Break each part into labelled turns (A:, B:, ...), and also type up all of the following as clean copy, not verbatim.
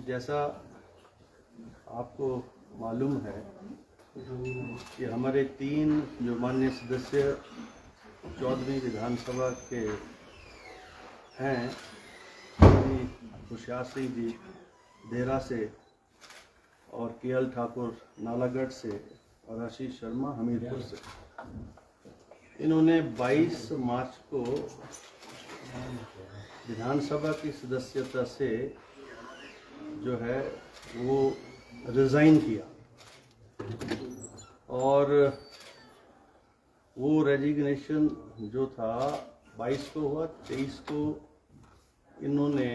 A: जैसा आपको मालूम है कि हमारे 3 जो माननीय सदस्य 14वीं विधानसभा के हैं, होशियार सिंह जी देरा से और केएल ठाकुर नालागढ़ से और आशीष शर्मा हमीरपुर से, इन्होंने 22 मार्च को विधानसभा की सदस्यता से जो है वो रिज़ाइन किया और वो रेजिग्नेशन जो था 22 को हुआ। 23 को इन्होंने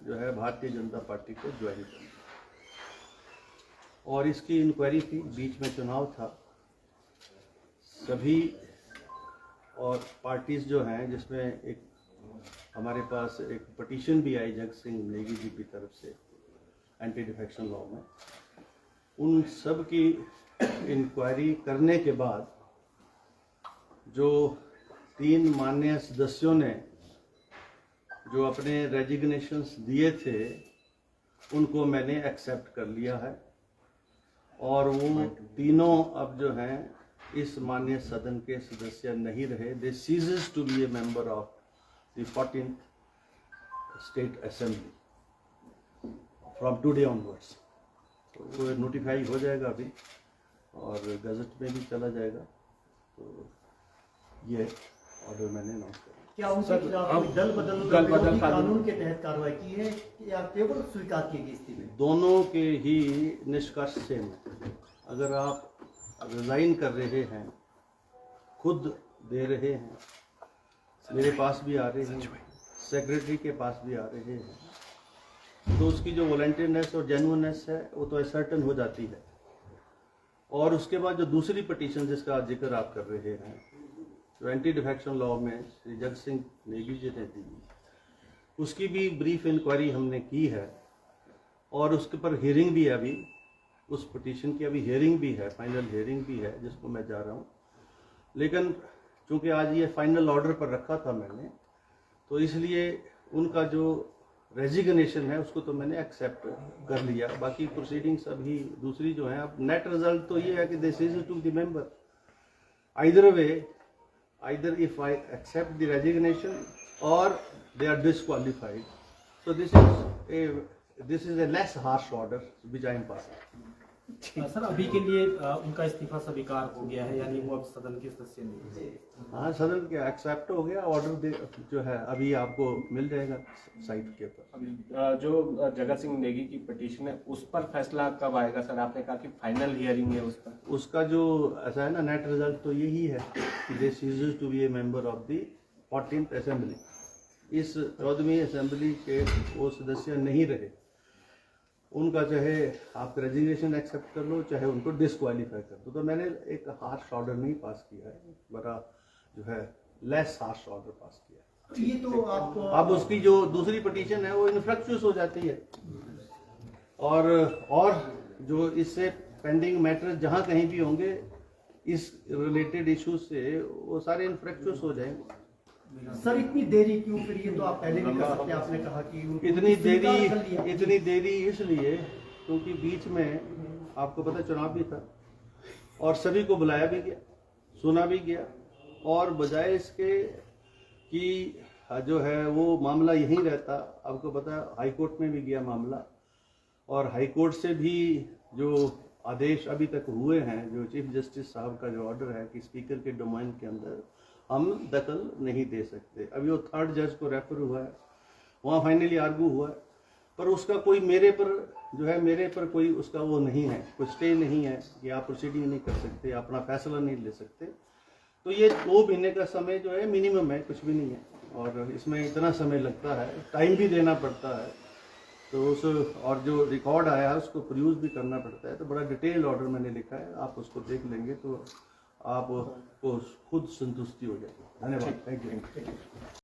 A: जो है भारतीय जनता पार्टी को ज्वाइन किया और इसकी इंक्वायरी थी। बीच में चुनाव था, सभी और पार्टीज जो हैं, जिसमें एक हमारे पास एक पटिशन भी आई जगत सिंह नेगी जी की तरफ से एंटी डिफेक्शन लॉ में, उन सब की इंक्वायरी करने के बाद जो 3 माननीय सदस्यों ने जो अपने रेजिग्नेशंस दिए थे उनको मैंने एक्सेप्ट कर लिया है और वो तीनों अब जो हैं इस माननीय सदन के सदस्य नहीं रहे। They ceases to be a member of the 14th state assembly from today onwards. तो वो नोटिफाई हो जाएगा अभी और गजट में भी चला जाएगा। तो ये ऑर्डर मैंने अनाउंस किया।
B: क्या उनके खिलाफ दल बदल कानून के तहत कार्रवाई की है या केवल स्वीकार की गई स्थिति में? दोनों के ही निष्कर्ष सेम है। अगर आप रिजाइन कर रहे हैं, खुद दे रहे हैं, मेरे पास भी आ रहे हैं, सेक्रेटरी के पास भी आ रहे हैं, तो उसकी जो वॉलंटियरनेस और जेन्युइननेस है वो तो सर्टन हो जाती है। और उसके बाद जो दूसरी पटिशन जिसका जिक्र आप कर रहे हैं, जो एंटी डिफेक्शन लॉ में श्री जगत सिंह नेगी जी ने दी, उसकी भी ब्रीफ इंक्वायरी हमने की है और उसके पर हियरिंग भी है। अभी उस पटिशन की अभी हियरिंग भी है, फाइनल हियरिंग भी है, जिसको मैं जा रहा हूँ। लेकिन चूँकि आज ये फाइनल ऑर्डर पर रखा था मैंने, तो इसलिए उनका जो रेजिग्नेशन है उसको तो मैंने एक्सेप्ट कर लिया। बाकी प्रोसीडिंग्स अभी दूसरी जो है, अब नेट रिजल्ट तो ये है कि this is to the member either way, either if I accept the resignation or they are disqualified. So this is a less harsh order which I am passing.
C: Sir, अभी के लिए उनका इस्तीफा स्वीकार हो गया है, यानी वो अब सदन के सदस्य नहीं है?
A: हाँ, सदन के एक्सेप्ट हो गया ऑर्डर जो है अभी आपको मिल जाएगा साइट के ऊपर।
D: अभी जो जगत सिंह नेगी की पिटीशन है उस पर फैसला कब आएगा सर? आपने कहा कि फाइनल हियरिंग है उस पर।
A: उसका जो ऐसा है ना, नेट रिजल्ट तो यही है कि they ceases to be a member of the 14th assembly. इस 14वीं असेंबली के वो सदस्य नहीं रहे, उनका चाहे आप रेजिग्नेशन एक्सेप्ट कर लो, चाहे उनको डिस्क्वालीफाई कर दो। तो मैंने एक हार्श ऑर्डर नहीं पास किया है, बड़ा जो है लेस हार्श ऑर्डर पास किया।
B: ये तो आपको
A: अब उसकी जो दूसरी पटिशन है वो इनफ्रक्चुअस हो जाती है और जो इससे पेंडिंग मैटर्स जहाँ कहीं भी होंगे इस रिलेटेड इश्यूज से, वो सारे इनफ्रक्चुअस हो जाएंगे।
B: सर, इतनी देरी क्यों? फिर ये तो आप पहले भी कर सकते हैं। आपने कहा कि
A: इतनी देरी इसलिए क्योंकि बीच में आपको पता चुनाव भी था और सभी को बुलाया भी गया, सुना भी गया, और बजाय इसके कि जो है वो मामला यहीं रहता, आपको पता है हाई कोर्ट में भी गया मामला, और हाई कोर्ट से भी जो आदेश अभी तक हुए हैं, जो चीफ जस्टिस साहब का जो ऑर्डर है कि स्पीकर के डोमेन के अंदर हम दखल नहीं दे सकते। अभी वो 3rd जज को रेफर हुआ है, वहाँ फाइनली आर्गू हुआ है, पर उसका कोई मेरे पर कोई उसका वो नहीं है, कोई स्टे नहीं है कि आप प्रोसीडिंग नहीं कर सकते, अपना फैसला नहीं ले सकते। तो ये 2 महीने का समय जो है मिनिमम है, कुछ भी नहीं है, और इसमें इतना समय लगता है, टाइम भी देना पड़ता है, तो उस और जो रिकॉर्ड आया है उसको प्रोड्यूस भी करना पड़ता है। तो बड़ा डिटेल्ड ऑर्डर मैंने लिखा है, आप उसको देख लेंगे तो आपको खुद संतुष्टि हो जाएगी। धन्यवाद, थैंक यू।